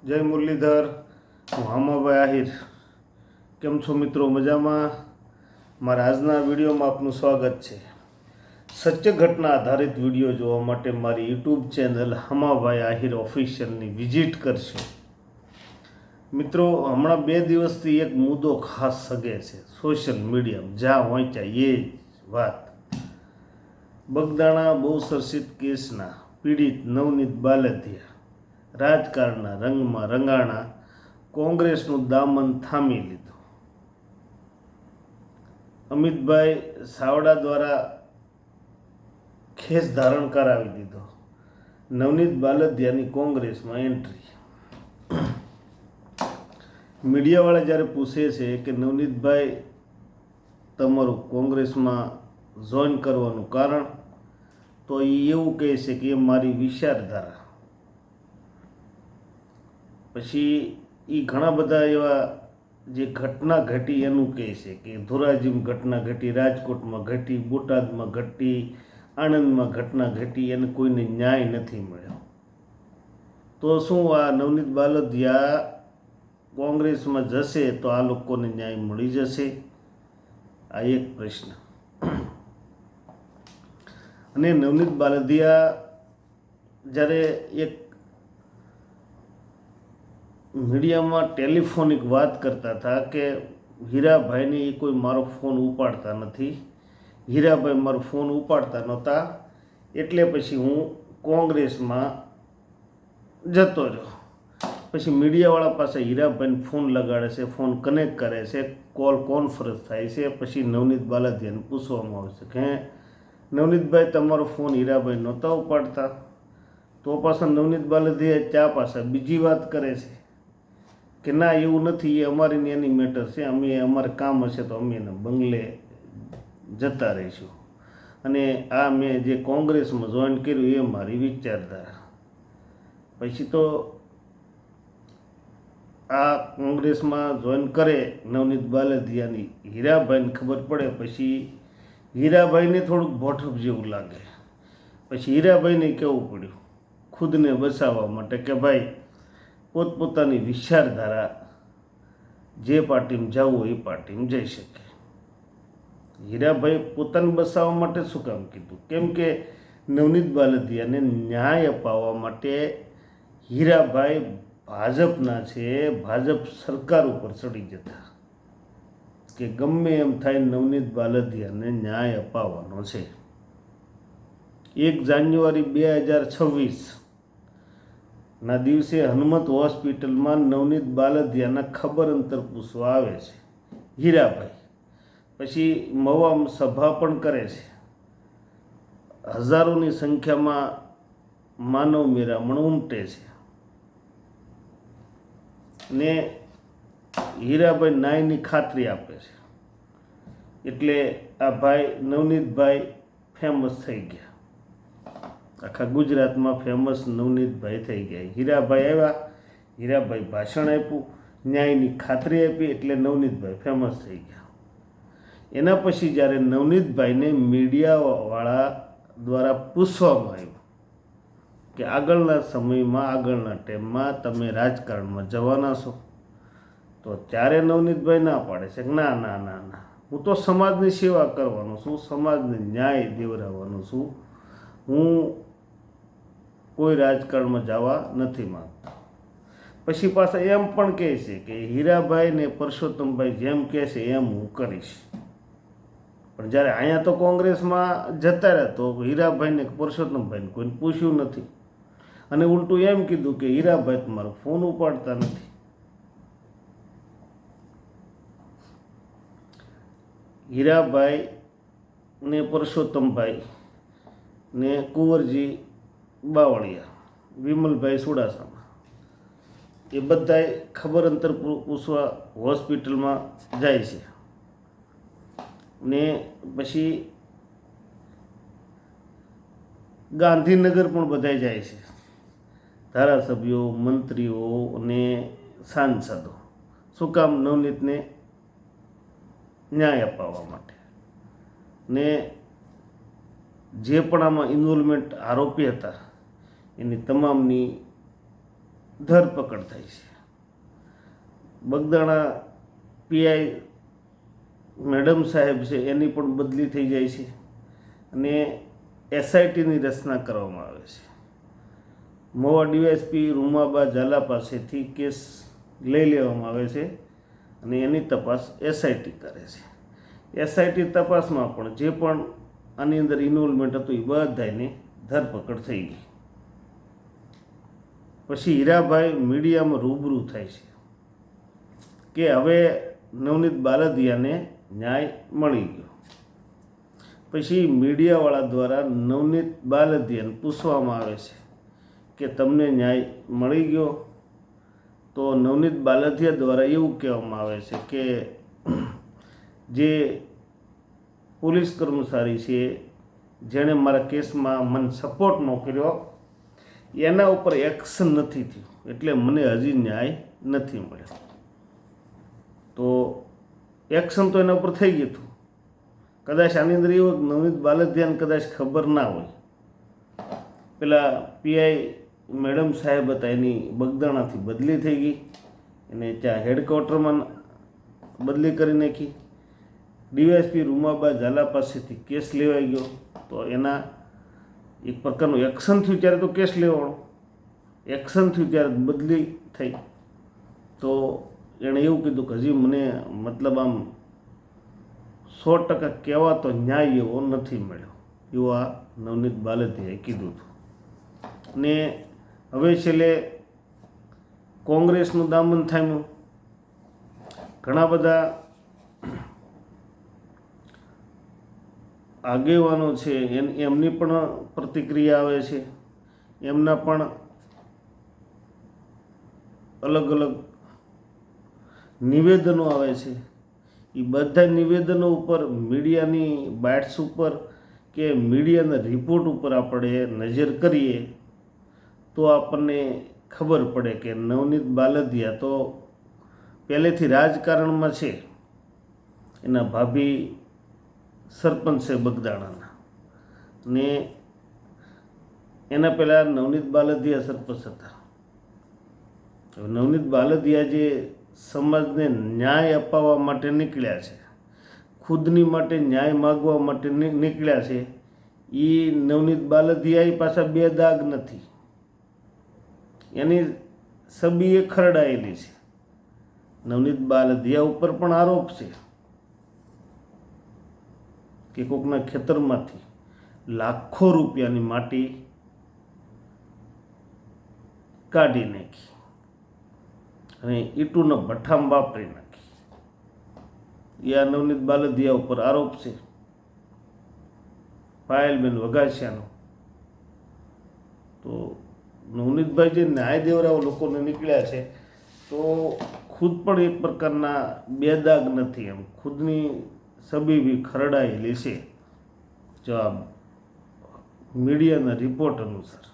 જય મુરલીધર, હું હામાભાઈ આહિર. કેમ છો મિત્રો? મજામાં? મારા આજના વિડીયોમાં આપનું સ્વાગત છે. સત્ય ઘટના આધારિત વિડીયો જોવા માટે મારી યુટ્યુબ ચેનલ હામાભાઈ આહિર ઓફિશિયલની વિઝિટ કરશો. મિત્રો, હમણાં 2 દિવસથી એક મુદ્દો ખાસ સગે છે સોશિયલ મીડિયામાં, જ્યાં વાંચ્યા એ જ વાત. બગદાણા બહુચર્ચિત કેસના પીડિત નવનીત બાલદિયા રાજકારણના રંગમાં રંગાણા, કોંગ્રેસનું દામન થામી લીધું. અમિતભાઈ સાવડા દ્વારા ખેસ ધારણ કરાવી દીધો. નવનીત બાલદિયાની કોંગ્રેસમાં એન્ટ્રી. મીડિયાવાળા જ્યારે પૂછે છે કે નવનીતભાઈ, તમારું કોંગ્રેસમાં જોઈન કરવાનું કારણ, તો એ એવું કહે છે કે એ મારી વિચારધારા. પછી એ ઘણા બધા એવા જે ઘટના ઘટી એનું કહે છે કે ધોરાજીમાં ઘટના ઘટી, રાજકોટમાં ઘટી, બોટાદમાં ઘટી, આણંદમાં ઘટના ઘટી, એને કોઈને ન્યાય નથી મળ્યો. તો શું આ નવનીત બાલદિયા કોંગ્રેસમાં જશે તો આ લોકોને ન્યાય મળી જશે? આ એક પ્રશ્ન. અને નવનીત બાલદિયા જ્યારે એક મીડિયામાં ટેલિફોનિક વાત કરતા હતા કે હીરાભાઈને એ કોઈ મારો ફોન ઉપાડતા નથી, હીરાભાઈ મારો ફોન ઉપાડતા નહોતા, એટલે પછી હું કોંગ્રેસમાં જતો રહ્યો. પછી મીડિયાવાળા પાસે હીરાભાઈને ફોન લગાડે છે, ફોન કનેક્ટ કરે છે, કોલ કોન્ફરન્સ થાય છે. પછી નવનીત બાલદિયાને પૂછવામાં આવે છે કે નવનીતભાઈ, તમારો ફોન હીરાભાઈ નહોતા ઉપાડતા? તો પાછા નવનીત બાલદિયા ત્યાં પાછા બીજી વાત કરે છે કે ના, એવું નથી, એ અમારી એની મેટર છે, અમારે કામ હશે તો અમે એના બંગલે જતા રહીશું, અને આ મેં જે કોંગ્રેસમાં જોઈન કર્યું એ મારી વિચારધારા. પછી તો આ કોંગ્રેસમાં જોઈન કરે નવનીત બાલદિયાની, હીરાભાઈને ખબર પડે. પછી હીરાભાઈને થોડુંક ભોઠપ જેવું લાગે. પછી હીરાભાઈને કહેવું પડ્યું ખુદને બચાવવા માટે કે ભાઈ, પોતપોતાની વિચારધારા, જે પાર્ટીમાં જવું હોય એ પાર્ટીમાં જઈ શકે. હીરાભાઈ પોતાને બચાવવા માટે શું કામ કીધું? કેમ કે નવનીત બાલદિયાને ન્યાય અપાવવા માટે હીરાભાઈ ભાજપના છે, ભાજપ સરકાર ઉપર ચડી જતા કે ગમે એમ થાય નવનીત બાલદિયાને ન્યાય અપાવવાનો છે. 1 જાન્યુઆરી 2026 ના દિવસે હનુમંત હોસ્પિટલમાં નવનીત બાલદિયાના ખબર અંતર પૂછવા આવે છે હીરાભાઈ. પછી મવામાં સભા પણ કરે છે. હજારોની સંખ્યામાં માનવ મેરામણ ઉમટે છે ને હીરાભાઈ ન્યાયની ખાતરી આપે છે. એટલે આ ભાઈ નવનીતભાઈ ફેમસ થઈ ગયા, આખા ગુજરાતમાં ફેમસ નવનીતભાઈ થઈ ગયા. હીરાભાઈ આવ્યા, હીરાભાઈ ભાષણ આપ્યું, ન્યાયની ખાતરી આપી, એટલે નવનીતભાઈ ફેમસ થઈ ગયા. એના પછી જ્યારે નવનીતભાઈને મીડિયાવાળા દ્વારા પૂછવામાં આવ્યું કે આગળના સમયમાં, આગળના ટાઈમમાં તમે રાજકારણમાં જવાના છો, તો ત્યારે નવનીતભાઈ ના પાડે છે કે ના ના ના ના, હું તો સમાજની સેવા કરવાનો છું, સમાજને ન્યાય દેવડાવવાનો છું, હું કોઈ રાજકારણમાં જવા નથી માગતો. પછી પાછા એમ પણ કહે છે કે હીરાભાઈ ને પરસોત્તમભાઈ જેમ કહે છે એમ હું કરીશ. પણ જ્યારે અહીંયા તો કોંગ્રેસમાં જતા રહ્યા તો હીરાભાઈને પરસોત્તમભાઈને કોઈને પૂછ્યું નથી, અને ઉલટું એમ કીધું કે હીરાભાઈ તમારો ફોન ઉપાડતા નથી. હીરાભાઈ ને પરસોત્તમભાઈ ને કુંવરજી બાવળિયા, વિમલભાઈ સુડાસામા, એ બધાય ખબર અંતર પૂછવા હોસ્પિટલમાં જાય છે. ને પછી ગાંધીનગર પણ બધા જાય છે, ધારાસભ્યો, મંત્રીઓ અને સાંસદો. શું કામ? નવનીતને ન્યાય અપાવવા માટે. ને જે પણ આમાં ઇન્વોલ્વમેન્ટ આરોપી હતા એની તમામની ધરપકડ થાય છે. બગદાણા પીઆઈ મેડમ સાહેબ છે એની પણ બદલી થઈ જાય છે અને એસઆઈટીની રચના કરવામાં આવે છે. મોવા ડીવાયએસપી રૂમાબા ઝાલા પાસેથી કેસ લઈ લેવામાં આવે છે અને એની તપાસ એસઆઈટી કરે છે. એસઆઈટી તપાસમાં પણ જે પણ આની અંદર ઇન્વોલ્વમેન્ટ હતું એ બધાની ધરપકડ થઈ ગઈ. પછી હીરાભાઈ મીડિયામાં રૂબરૂ થાય છે કે હવે નવનીત બાલદિયાને ન્યાય મળી ગયો. પછી મીડિયાવાળા દ્વારા નવનીત બાલદિયાને પૂછવામાં આવે છે કે તમને ન્યાય મળી ગયો? તો નવનીત બાલદિયા દ્વારા એવું કહેવામાં આવે છે કે જે પોલીસ કર્મચારી છે જેણે મારા કેસમાં મને સપોર્ટ ન કર્યો એના ઉપર એક્શન નથી થયું એટલે મને હજી ન્યાય નથી મળ્યો. તો એક્શન તો એના ઉપર થઈ ગયું હતું. કદાચ આની અંદર એવું નવનીત બાલદિયાને કદાચ ખબર ના હોય. પેલા પીઆઈ મેડમ સાહેબ હતા એની બગદાણાથી બદલી થઈ ગઈ, એને ત્યાં હેડક્વાર્ટરમાં બદલી કરી નાખી. ડીવાયએસપી રૂમાબા ઝાલા પાસેથી કેસ લેવાઈ ગયો. તો એના એક પ્રકારનું એક્શન થયું ત્યારે તો કેસ લેવાનો, એક્શન થયું ત્યારે બદલી થઈ. તો એણે એવું કીધું કે હજી મને મતલબ આમ 100% કહેવાતો ન્યાય એવો નથી મળ્યો, એવું આ નવનીત બાલદિયાએ કીધું હતું. ને હવે છેલ્લે કોંગ્રેસનું દામન થામ્યું. ઘણા બધા આગેવાનો છે એમની પણ પ્રતિક્રિયા આવે છે, એમના પણ અલગ અલગ નિવેદનો આવે છે. એ બધા નિવેદનો ઉપર મીડિયાની બાઇટ્સ ઉપર કે મીડિયાના રિપોર્ટ ઉપર આપણે નજર કરીએ તો આપણને ખબર પડે કે નવનીત બાલદિયા તો પહેલેથી રાજકારણમાં છે. એના ભાભી સરપંચ છે બગદાણાના, ને એના પહેલાં નવનીત બાલદિયા સરપંચ હતા. નવનીત બાલદિયા જે સમાજને ન્યાય અપાવવા માટે નીકળ્યા છે, ખુદની માટે ન્યાય માગવા માટે નીકળ્યા છે, એ નવનીત બાલદિયા પાછા બે દાગ નથી, એની છબી એ ખરડાયેલી છે. નવનીત બાલદિયા ઉપર પણ આરોપ છે કે કોકના ખેતરમાંથી લાખો રૂપિયાની માટી કાઢી નાખી અને ઈંટુના ભઠ્ઠામાં વાપરી નાખી. એ આ નવનીત બાલદિયા ઉપર આરોપ છે. પાયલબેન વઘાસિયાનો. તો નવનીતભાઈ જે ન્યાય દેવરાવ લોકોને નીકળ્યા છે તો ખુદ પણ એક પ્રકારના બેદાગ નથી, એમ ખુદની છબી બી ખરડાયેલી છે જવાબ મીડિયાના રિપોર્ટ અનુસાર.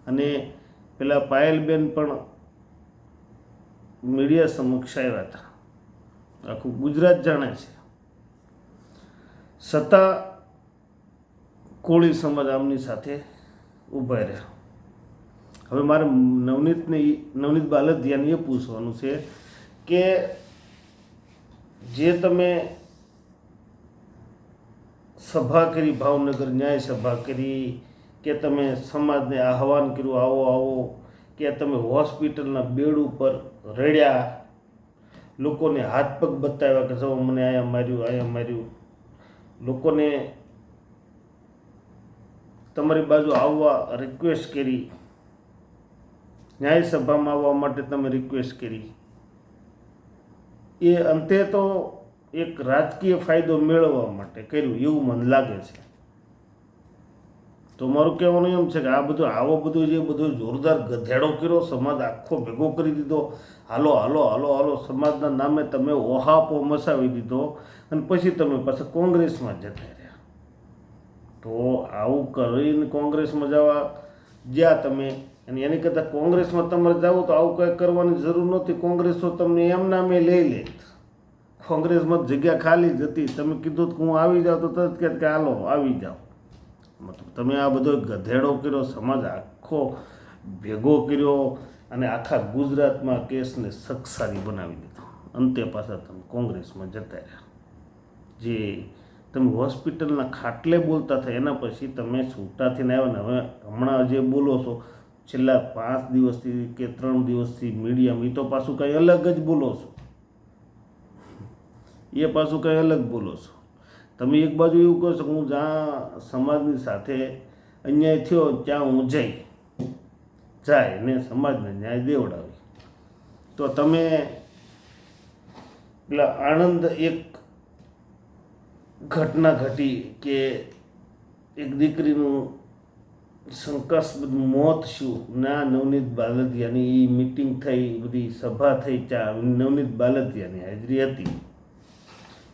અને પેલા પાયલબેન પણ મીડિયા સમક્ષ આવ્યા હતા, આખું ગુજરાત જાણે છે. છતાં કોળી સમાજ આમની સાથે ઊભા રહ્યા. હવે મારે નવનીત બાલદિયાને એ પૂછવાનું છે કે જે તમે સભા કરી, ભાવનગર ન્યાય સભા કરી, કે તમે સમાજને આહવાન કર્યું આવો આવો, કે તમે હોસ્પિટલના બેડ ઉપર રડ્યા, લોકોને હાથ પગ બતાવ્યા કે જો મને અહીંયા માર્યું અહીંયા માર્યું, લોકોને તમારી બાજુ આવવા રિક્વેસ્ટ કરી, ન્યાય સભામાં આવવા માટે તમે રિક્વેસ્ટ કરી, એ અંતે તો એક રાજકીય ફાયદો મેળવવા માટે કર્યું એવું મને લાગે છે. તો મારું કહેવાનું એમ છે કે આ બધું આવો બધું જે બધો જોરદાર ગધેડો કર્યો, સમાજ આખો ભેગો કરી દીધો, હાલો હાલો હાલો હાલો સમાજના નામે તમે ઓહાપો મચાવી દીધો અને પછી તમે પાછા કોંગ્રેસમાં જતા રહ્યા. તો આવું કરીને કોંગ્રેસમાં જવા જ્યાં તમે, અને એની કરતાં કોંગ્રેસમાં તમારે જાવ તો આવું કંઈ કરવાની જરૂર નહોતી. કોંગ્રેસ તો તમને એમ નામે લઈ લે. કોંગ્રેસમાં જગ્યા ખાલી જ હતી, તમે કીધું કે હું આવી જાઉં તો તરત કે હાલો આવી જાઓ. મતલબ તમે આ બધો ગધેડો કર્યો, સમાજ આખો ભેગો કર્યો, અને આખા ગુજરાતમાં કેસને સખસારી બનાવી દીધો. અંતે પાછા તમે કોંગ્રેસમાં જતા રહ્યા. જે તમે હોસ્પિટલના ખાટલે બોલતા હતા એના પછી તમે છૂટા થઈને આવ્યા ને હવે હમણાં જે બોલો છો છેલ્લા 5 દિવસથી કે 3 દિવસથી મીડિયામાં એ તો પાછું કંઈ અલગ જ બોલો છો. એ પાછું કંઈ અલગ બોલો છો. તમે એક બાજુ એવું કહો છો કે હું જ્યાં સમાજની સાથે અન્યાય થયો ત્યાં હું જાય ને સમાજને ન્યાય દેવડાવી. તો તમે પેલા આણંદ એક ઘટના ઘટી કે એક દીકરીનું શંકાસ્પદ મોત શું ના નવનીત બાલદિયાની એ મિટિંગ થઈ, બધી સભા થઈ, ત્યાં નવનીત બાલદિયાની હાજરી હતી.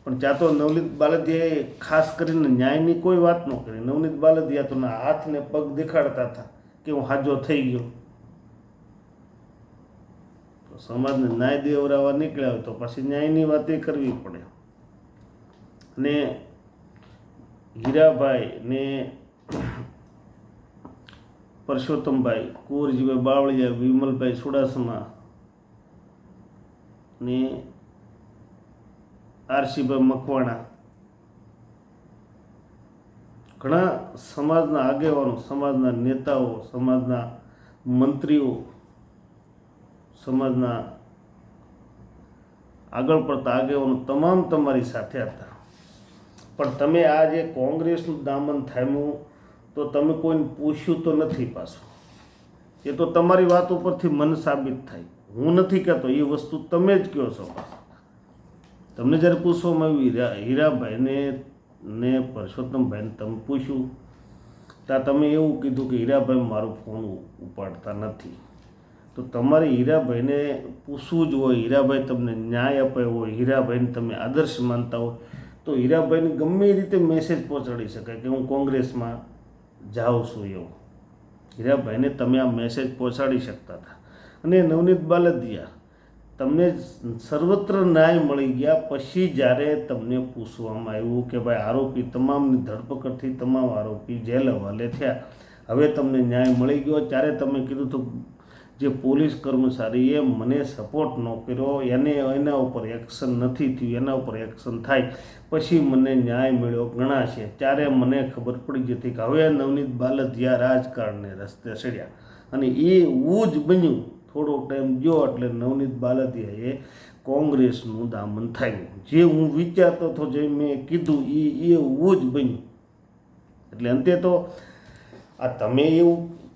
પણ ત્યાં તો નવનીત બાલદિયાએ ખાસ કરીને ન્યાયની કોઈ વાત ન કરી. નવનીત બાલદિયા તો ના હાથને પગ દેખાડતા હતા કે હું હાજો થઈ ગયો. તો સમાજને ન્યાય દેવડાવવા નીકળ્યા હોય તો પછી ન્યાયની વાત એ કરવી પડે. ને હીરાભાઈ ને પરસોત્તમભાઈ, કુંવરજીભાઈ બાવળિયા, વિમલભાઈ ચુડાસમા ને આરસીભાઈ મકવાણા, ઘણા સમાજના આગેવાનો, સમાજના નેતાઓ, સમાજના મંત્રીઓ, સમાજના આગળ પડતા આગેવાનો તમામ તમારી સાથે હતા. પણ તમે આ જે કોંગ્રેસનું દામન થામ્યું તો તમે કોઈને પૂછ્યું તો નથી પાછું. એ તો તમારી વાત ઉપરથી મન સાબિત થાય. હું નથી કહેતો, એ વસ્તુ તમે જ કહો છો. પાછું તમને જ્યારે પૂછવામાં આવ્યું હીરાભાઈને ને પરસોત્તમભાઈને તમે પૂછ્યું ત્યાં તમે એવું કીધું કે હીરાભાઈ મારો ફોન ઉપાડતા નથી. તો તમારે હીરાભાઈને પૂછવું જ હોય. હીરાભાઈ તમને ન્યાય અપાયો હોય, હીરાભાઈને તમે આદર્શ માનતા હોય તો હીરાભાઈને ગમે એ રીતે મેસેજ પહોંચાડી શકાય કે હું કોંગ્રેસમાં જાઉં છું એવું. હીરાભાઈને તમે આ મેસેજ પહોંચાડી શકતા હતા. અને નવનીત બાલદિયા, તમને સર્વત્ર ન્યાય મળી ગયા પછી જ્યારે તમને પૂછવામાં આવ્યું કે ભાઈ આરોપી તમામની ધરપકડથી તમામ આરોપી જેલ હવાલે થયા, હવે તમને ન્યાય મળી ગયો, ત્યારે તમે કીધું તો જે પોલીસ કર્મચારીએ મને સપોર્ટ ન કર્યો એના ઉપર એક્શન નથી થયું, એના ઉપર એક્શન થાય પછી મને ન્યાય મળ્યો ગણાશે. ત્યારે મને ખબર પડી ગઈ હતી કે હવે નવનીત બાલદિયા રાજકારણને રસ્તે ચડ્યા. અને એવું જ બન્યું. થોડો ટાઈમ ગયો એટલે નવનીત બાલદિયાએ કોંગ્રેસનું દામન થામ્યું. જે હું વિચારતો હતો, જે મેં કીધું એવું જ બન્યું. એટલે અંતે તો આ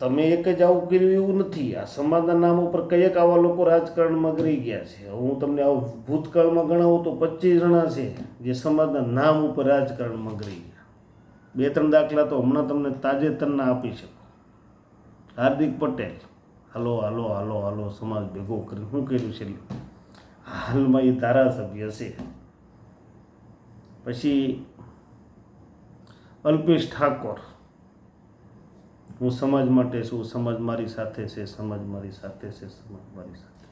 તમે એક જ આવું કર્યું એવું નથી. આ સમાજના નામ ઉપર કયેક આવા લોકો રાજકારણમાં ગરી ગયા છે. હું તમને આવું ભૂતકાળમાં ગણાવું તો 25 જણા છે જે સમાજના નામ ઉપર રાજકારણમાં ગરી ગયા. 2-3 દાખલા તો હમણાં તમને તાજેતરના આપી શકું. હાર્દિક પટેલ, હાલો હાલો હાલો હાલો સમાજ ભેગો કરી શું કર્યું છે, હાલમાં એ ધારાસભ્ય છે. પછી અલ્પેશ ઠાકોર, હું સમાજ માટે છું, સમાજ મારી સાથે છે, સમાજ મારી સાથે છે, સમાજ મારી સાથે.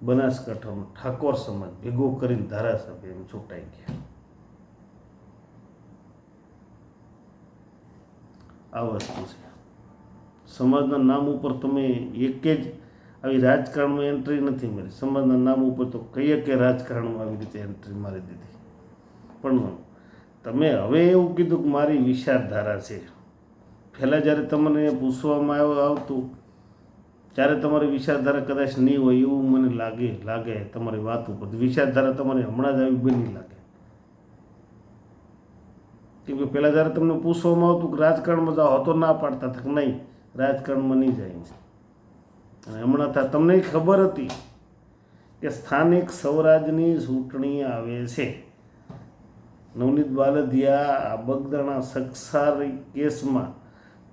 બનાસકાંઠાનો ઠાકોર સમાજ ભેગો કરીને ધારાસભ્ય એમ ચૂંટાઈ ગયા. આ વસ્તુ છે. સમાજના નામ ઉપર તમે એક જ આવી રાજકારણમાં એન્ટ્રી નથી મારી. સમાજના નામ ઉપર તો કઈ રાજકારણમાં આવી રીતે એન્ટ્રી મારી દીધી. પણ તમે હવે એવું કીધું કે મારી વિચારધારા છે. પહેલાં જ્યારે તમને પૂછવામાં આવતું ત્યારે તમારી વિચારધારા કદાચ નહીં હોય એવું મને લાગે તમારી વાત ઉપર. વિચારધારા તમારી હમણાં જ આવી બની લાગે. કેમ કે પહેલાં જ્યારે તમને પૂછવામાં આવતું કે રાજકારણમાં જાઓ તો ના પાડતા હતા કે નહીં રાજકારણમાં નહીં જાય. અને હમણાં તમને ખબર હતી કે સ્થાનિક સ્વરાજની ચૂંટણી આવે છે. નવનીત બાલદિયા આ બગદાણા સકસારી કેસમાં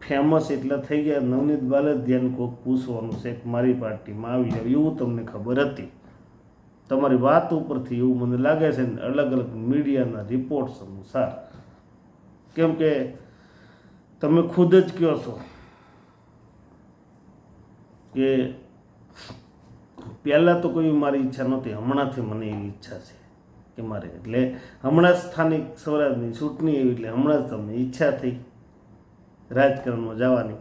ફેમસ એટલે થઈ ગયા. નવનીત બાલદિયાને કોઈક પૂછવાનું છે કે મારી પાર્ટીમાં આવી જાય એવું તમને ખબર હતી. તમારી વાત ઉપરથી એવું મને લાગે છે ને અલગ અલગ મીડિયાના રિપોર્ટ્સ અનુસાર. કેમ કે તમે ખુદ જ કહો છો કે પહેલાં તો કોઈ મારી ઈચ્છા નહોતી, હમણાંથી મને એવી ઈચ્છા છે કે મારે, એટલે હમણાં જ સ્થાનિક સ્વરાજની ચૂંટણી એવી એટલે હમણાં જ તમને ઈચ્છા થઈ રાજકારણમાં જવાની.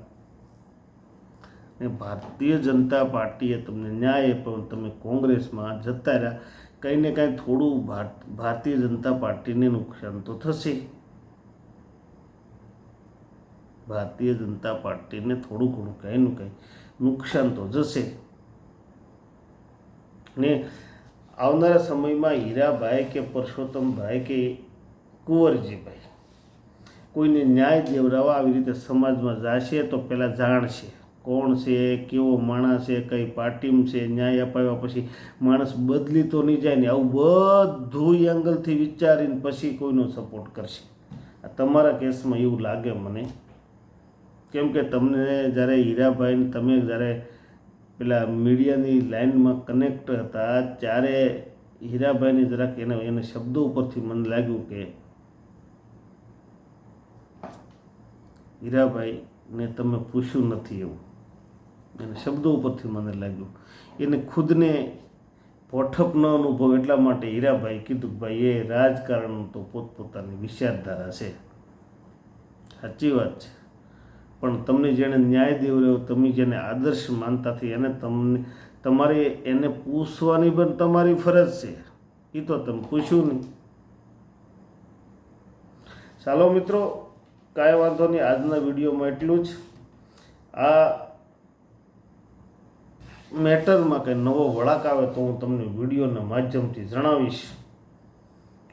ને ભારતીય જનતા પાર્ટીએ તમને ન્યાય આપ્યો, તમે કોંગ્રેસમાં જતા રહ્યા, કંઈ ને કાંઈ થોડું ભારતીય જનતા પાર્ટીને નુકસાન તો થશે. ભારતીય જનતા પાર્ટીને થોડું ઘણું કંઈનું કંઈ નુકસાન તો જશે. ને આવનારા સમયમાં હીરાભાઈ કે પરસોત્તમભાઈ કે કુંવરજીભાઈ કોઈને ન્યાય દેવડાવવા આવી રીતે સમાજમાં જશે તો પહેલાં જાણશે કોણ છે, કેવો માણસ છે, કઈ પાર્ટીમાં છે. ન્યાય અપાવ્યા પછી માણસ બદલી તો નહીં જાય ને. આવું બધું એંગલથી વિચારીને પછી કોઈનો સપોર્ટ કરશે. આ તમારા કેસમાં એવું લાગે મને, કેમ કે તમને જ્યારે હીરાભાઈને તમે જ્યારે પેલા મીડિયાની લાઈનમાં કનેક્ટ હતા ત્યારે હીરાભાઈને જરાક એને શબ્દો ઉપરથી મને લાગ્યું કે હીરાભાઈને તમે પૂછ્યું નથી, એવું એને શબ્દો ઉપરથી મને લાગ્યું. એને ખુદને પોઠપ ન અનુભવ એટલા માટે હીરાભાઈ કીધું કે ભાઈ એ રાજકારણ તો પોતપોતાની વિચારધારા છે. સાચી વાત છે, પણ તમને જેણે ન્યાય દેવડાવ્યો, તમે જેને આદર્શ માનતા હતી, એને તમારે એને પૂછવાની પણ તમારી ફરજ છે. એ તો તમે પૂછ્યું નહીં. ચાલો મિત્રો, કાંઈ વાંધો નહીં, આજના વિડીયોમાં એટલું જ. આ મેટરમાં કંઈ નવો વળાંક આવે તો હું તમને વિડીયોના માધ્યમથી જણાવીશ.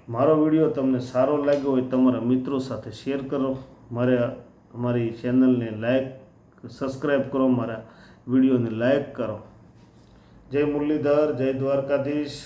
મારો વિડીયો તમને સારો લાગ્યો હોય તમારા મિત્રો સાથે શેર કરો, અમારી ચેનલને લાઈક સબસ્ક્રાઈબ કરો, મારા વિડીયોને લાઈક કરો. જય મુરલીધર, જય દ્વારકાધીશ.